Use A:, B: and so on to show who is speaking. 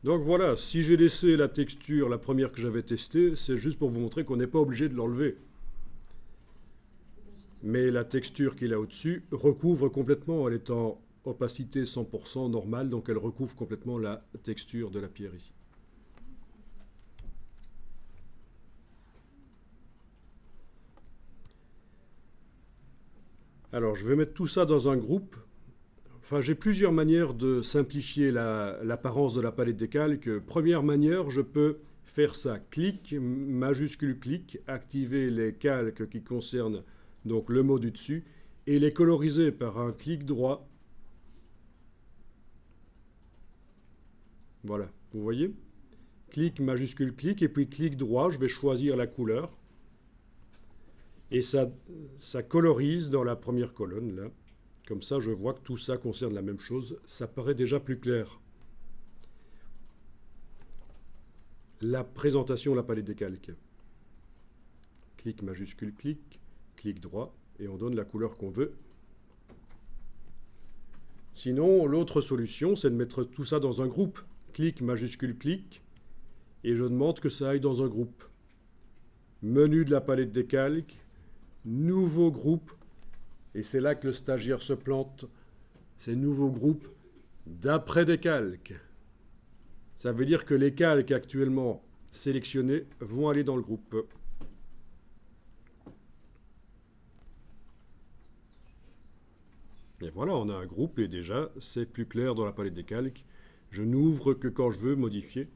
A: Donc voilà, si j'ai laissé la texture, la première que j'avais testée, c'est juste pour vous montrer qu'on n'est pas obligé de l'enlever. Mais la texture qu'il a au-dessus recouvre complètement, elle est en opacité 100% normale, donc elle recouvre complètement la texture de la pierre ici. Alors je vais mettre tout ça dans un groupe. Enfin, j'ai plusieurs manières de simplifier l'apparence de la palette des calques. Première manière, je peux faire ça, clic, majuscule clic, activer les calques qui concernent donc le mot du dessus et les coloriser par un clic droit. Voilà, vous voyez? Clic, majuscule clic et puis clic droit, je vais choisir la couleur et ça colorise dans la première colonne là. Comme ça, je vois que tout ça concerne la même chose. Ça paraît déjà plus clair. La présentation de la palette des calques. Clic majuscule clic, clic droit, et on donne la couleur qu'on veut. Sinon, l'autre solution, c'est de mettre tout ça dans un groupe. Clic majuscule clic, et je demande que ça aille dans un groupe. Menu de la palette des calques, nouveau groupe, et c'est là que le stagiaire se plante. C'est nouveau groupe d'après des calques. Ça veut dire que les calques actuellement sélectionnés vont aller dans le groupe. Et voilà, on a un groupe et déjà c'est plus clair dans la palette des calques. Je n'ouvre que quand je veux modifier.